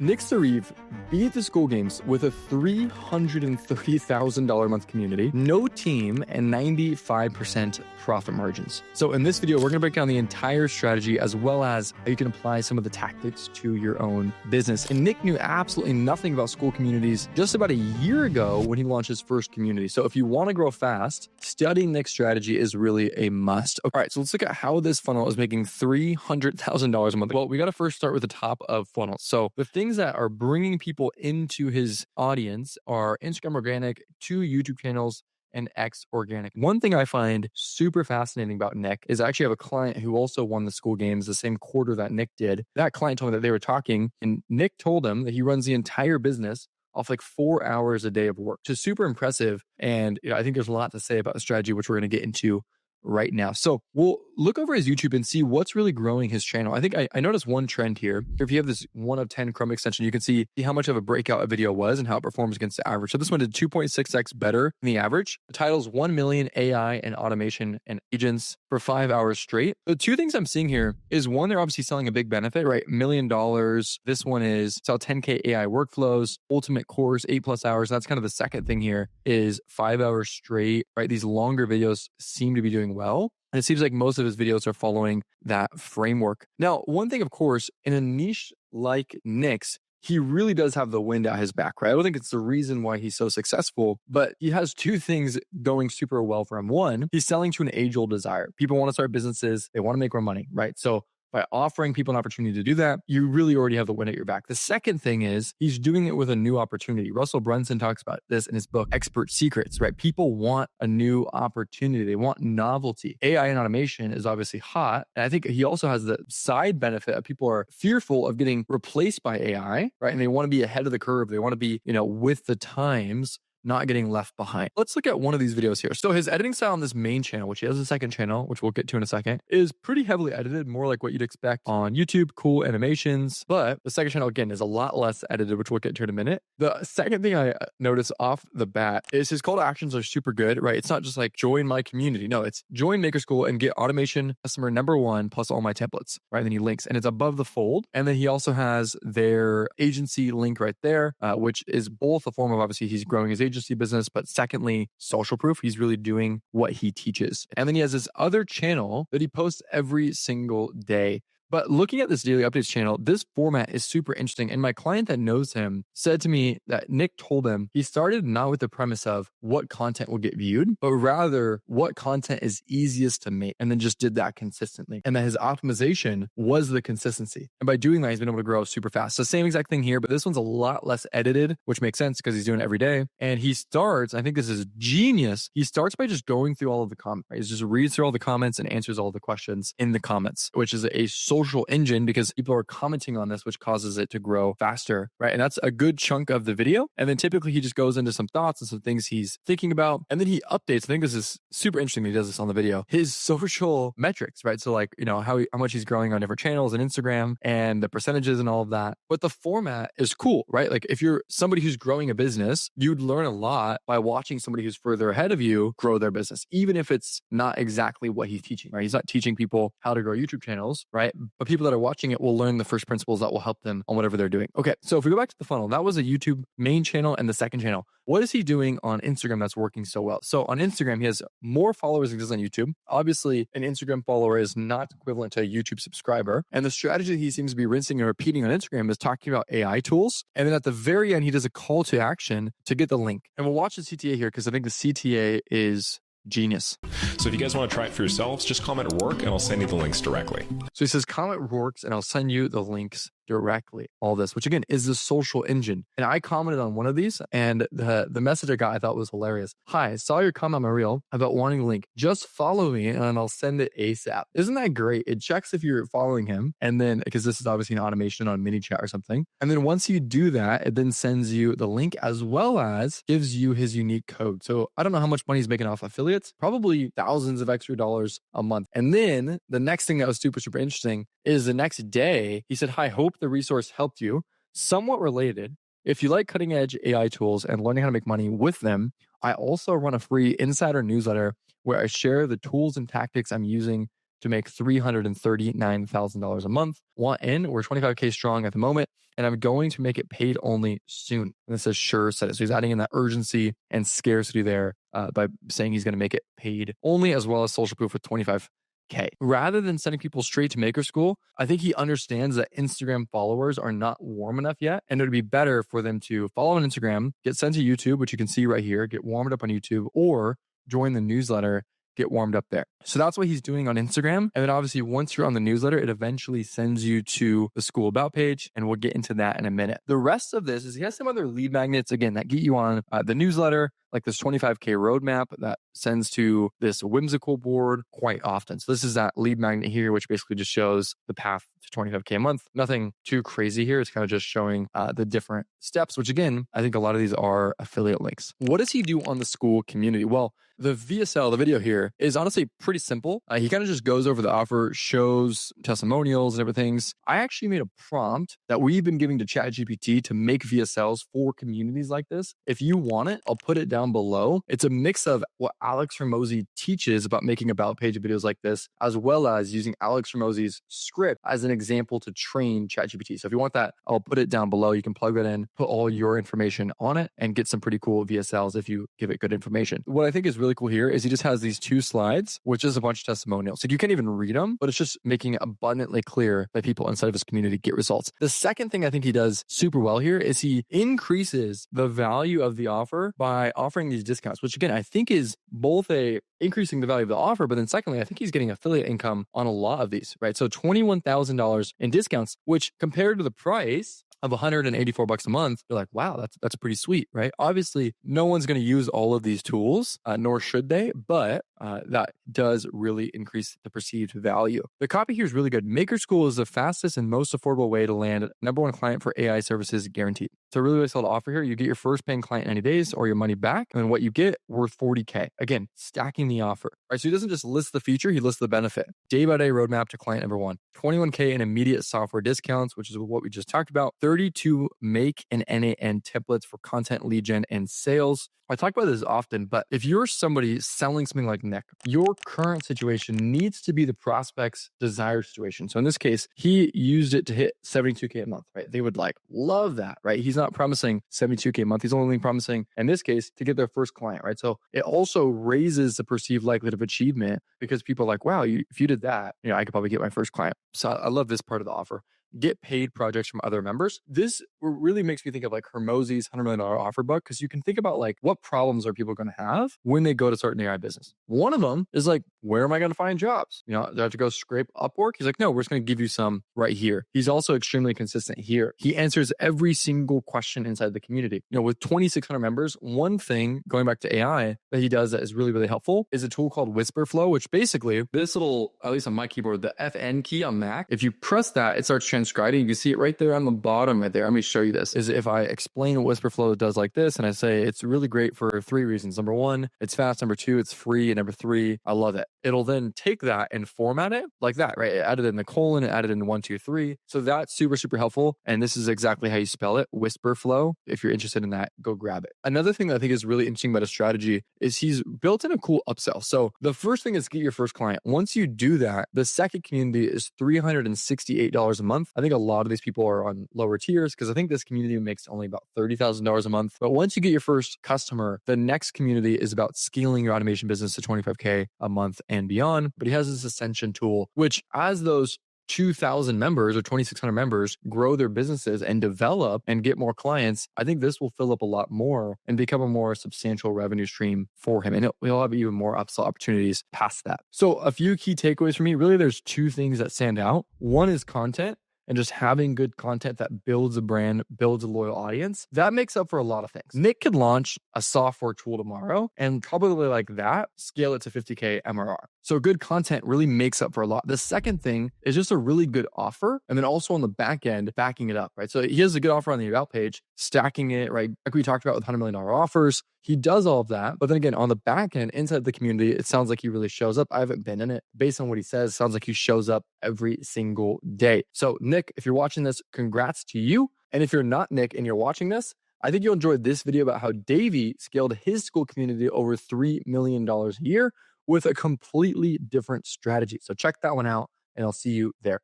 Nick Saraev beat the Skool games with a $330,000 a month community, no team, and 95% profit margins. So in this video, we're going to break down the entire strategy as well as how you can apply some of the tactics to your own business. And Nick knew absolutely nothing about Skool communities just about a year ago when he launched his first community. So if you want to grow fast, studying Nick's strategy is really a must. All right, so let's look at how this funnel is making $300,000 a month. Well, we got to first start with the top of funnel. So the things that are bringing people into his audience are Instagram organic, 2 YouTube channels, and X organic. One thing I find super fascinating about Nick is I actually have a client who also won the Skool games the same quarter that Nick did. That client told me that they were talking, and Nick told him that he runs the entire business off like 4 hours a day of work, which is super impressive. And I think there's a lot to say about the strategy, which we're going to get into right now. So we'll look over his YouTube and see what's really growing his channel. I think I noticed one trend here. If you have this 1 of 10 Chrome extension, you can see how much of a breakout a video was and how it performs against the average. So this one did 2.6x better than the average. The title's 1 million AI and automation and agents for 5 hours straight. The two things I'm seeing here is one, they're obviously selling a big benefit, right? $1 million. This one is sell 10K AI workflows, ultimate course, 8+ hours. That's kind of the second thing here is 5 hours straight, right? These longer videos seem to be doing well. And it seems like most of his videos are following that framework. Now, one thing, of course, in a niche like Nick's, he really does have the wind at his back, right? I don't think it's the reason why he's so successful, but he has two things going super well for him. One, he's selling to an age-old desire. People want to start businesses. They want to make more money, right? So by offering people an opportunity to do that, you really already have the wind at your back. The second thing is he's doing it with a new opportunity. Russell Brunson talks about this in his book, Expert Secrets, right? People want a new opportunity. They want novelty. AI and automation is obviously hot. And I think he also has the side benefit of people are fearful of getting replaced by AI, right? And they want to be ahead of the curve. They want to be, with the times, not getting left behind. Let's look at one of these videos here. So his editing style on this main channel, which he has a second channel, which we'll get to in a second, is pretty heavily edited, more like what you'd expect on YouTube, cool animations. But the second channel, again, is a lot less edited, which we'll get to in a minute. The second thing I noticed off the bat is his call to actions are super good, right? It's not just like join my community. No, it's join Maker Skool and get automation customer #1 plus all my templates, right? And then he links and it's above the fold. And then he also has their agency link right there, which is both a form of obviously he's growing his agency business, but secondly, social proof. He's really doing what he teaches. And then he has this other channel that he posts every single day. But looking at this daily updates channel, this format is super interesting. And my client that knows him said to me that Nick told him he started not with the premise of what content will get viewed, but rather what content is easiest to make, and then just did that consistently. And that his optimization was the consistency. And by doing that, he's been able to grow super fast. So same exact thing here, but this one's a lot less edited, which makes sense because he's doing it every day. And he starts, I think this is genius, he starts by just going through all of the comments. Right? He just reads through all the comments and answers all the questions in the comments, which is a social engine because people are commenting on this, which causes it to grow faster, right? And that's a good chunk of the video. And then typically he just goes into some thoughts and some things he's thinking about. And then he updates. I think this is super interesting that he does this on the video. His social metrics, right? So like, how much he's growing on different channels and Instagram and the percentages and all of that. But the format is cool, right? Like if you're somebody who's growing a business, you'd learn a lot by watching somebody who's further ahead of you grow their business, even if it's not exactly what he's teaching, right? He's not teaching people how to grow YouTube channels, right? But people that are watching it will learn the first principles that will help them on whatever they're doing. Okay, so if we go back to the funnel, that was a YouTube main channel and the second channel. What is he doing on Instagram that's working so well? So on Instagram, he has more followers than he does on YouTube. Obviously, an Instagram follower is not equivalent to a YouTube subscriber. And the strategy he seems to be rinsing and repeating on Instagram is talking about AI tools. And then at the very end, he does a call to action to get the link. And we'll watch the CTA here because I think the CTA is genius. So if you guys want to try it for yourselves, just comment work and I'll send you the links directly. So he says comment works and I'll send you the links directly. All this, which again is the social engine. And I commented on one of these and the message I got I thought was hilarious. Hi, saw your comment on my reel about wanting a link. Just follow me and I'll send it ASAP. Isn't that great? It checks if you're following him. And then, because this is obviously an automation on mini chat or something. And then once you do that, it then sends you the link as well as gives you his unique code. So I don't know how much money he's making off affiliates, probably thousands of extra dollars a month. And then the next thing that was super, super interesting is the next day, he said, hi, hope the resource helped you. Somewhat related, if you like cutting edge AI tools and learning how to make money with them, I also run a free insider newsletter where I share the tools and tactics I'm using to make $339,000 a month. Want in? We're 25K strong at the moment. and I'm going to make it paid only soon. And it says, sure, set it. So he's adding in that urgency and scarcity there by saying he's going to make it paid only, as well as social proof with 25K. Rather than sending people straight to Maker School, I think he understands that Instagram followers are not warm enough yet. And it would be better for them to follow on Instagram, get sent to YouTube, which you can see right here, get warmed up on YouTube, or join the newsletter, get warmed up there. So that's what he's doing on Instagram. And then obviously once you're on the newsletter, it eventually sends you to the Skool About page, and we'll get into that in a minute. The rest of this is he has some other lead magnets, again, that get you on the newsletter, like this 25K roadmap that sends to this whimsical board quite often. So this is that lead magnet here, which basically just shows the path to 25K a month. Nothing too crazy here. It's kind of just showing the different steps, which again, I think a lot of these are affiliate links. What does he do on the Skool community? Well, the VSL, the video here, is honestly pretty simple. He kind of just goes over the offer, shows testimonials and everything. I actually made a prompt that we've been giving to ChatGPT to make VSLs for communities like this. If you want it, I'll put it down below. It's a mix of what Alex Hormozi teaches about making about page videos like this, as well as using Alex Hormozi's script as an example to train ChatGPT. So if you want that, I'll put it down below. You can plug that in, put all your information on it, and get some pretty cool VSLs if you give it good information. What I think is really cool here is he just has these 2 slides, which is a bunch of testimonials. So you can't even read them, but it's just making it abundantly clear that people inside of his community get results. The second thing I think he does super well here is he increases the value of the offer by offering these discounts, which again, I think is both increasing the value of the offer, but then secondly, I think he's getting affiliate income on a lot of these, right? So $21,000 in discounts, which compared to the price of $184 a month, you're like, wow, that's pretty sweet, right? Obviously, no one's going to use all of these tools, nor should they, but that does really increase the perceived value. The copy here is really good. Maker School is the fastest and most affordable way to land #1 client for AI services guaranteed. It's a really, really solid offer here. You get your first paying client in 90 days or your money back, and what you get worth $40K. Again, stacking the offer, right? So he doesn't just list the feature, he lists the benefit. Day-by-day roadmap to client #1. 21K in immediate software discounts, which is what we just talked about. 32 make and NAN templates for content, lead gen, and sales. I talk about this often, but if you're somebody selling something like Nick, your current situation needs to be the prospect's desired situation. So in this case, he used it to hit 72K a month, right? They would love that, right? He's not promising 72K a month. He's only promising, in this case, to get their first client, right? So it also raises the perceived likelihood of achievement because people are like, wow, if you did that, I could probably get my first client. So I love this part of the offer. Get paid projects from other members. This really makes me think of Hormozi's $100 million offer book, because you can think about what problems are people going to have when they go to start an AI business. One of them is where am I going to find jobs? Do I have to go scrape Upwork? He's like, no, we're just going to give you some right here. He's also extremely consistent here. He answers every single question inside the community. With 2,600 members, one thing going back to AI that he does that is really, really helpful is a tool called Whisper Flow, which basically this little, at least on my keyboard, the FN key on Mac, if you press that, it starts transcribing. You can see it right there on the bottom right there. Let me show you this. Is if I explain what Whisper Flow does like this, and I say it's really great for 3 reasons. Number 1, it's fast. Number 2, it's free. And number 3, I love it. It'll then take that and format it like that, right? It added in the colon, it added in 1, 2, 3. So that's super, super helpful. And this is exactly how you spell it, Whisper Flow. If you're interested in that, go grab it. Another thing that I think is really interesting about his strategy is he's built in a cool upsell. So the first thing is get your first client. Once you do that, the second community is $368 a month. I think a lot of these people are on lower tiers because I think this community makes only about $30,000 a month. But once you get your first customer, the next community is about scaling your automation business to 25K a month and beyond. But he has this Ascension tool, which as those 2,000 members or 2,600 members grow their businesses and develop and get more clients, I think this will fill up a lot more and become a more substantial revenue stream for him. And he'll have even more upsell opportunities past that. So a few key takeaways for me, really, there's 2 things that stand out. One is content. And just having good content that builds a brand, builds a loyal audience, that makes up for a lot of things. Nick could launch a software tool tomorrow and probably like that, scale it to 50K MRR. So good content really makes up for a lot. The second thing is just a really good offer. And then also on the back end, backing it up, right? So he has a good offer on the about page, stacking it, right? Like we talked about with $100 million offers. He does all of that. But then again, on the back end, inside the community, it sounds like he really shows up. I haven't been in it. Based on what he says, it sounds like he shows up every single day. So Nick, if you're watching this, congrats to you. And if you're not Nick and you're watching this, I think you'll enjoy this video about how Davey scaled his Skool community over $3 million a year with a completely different strategy. So check that one out and I'll see you there.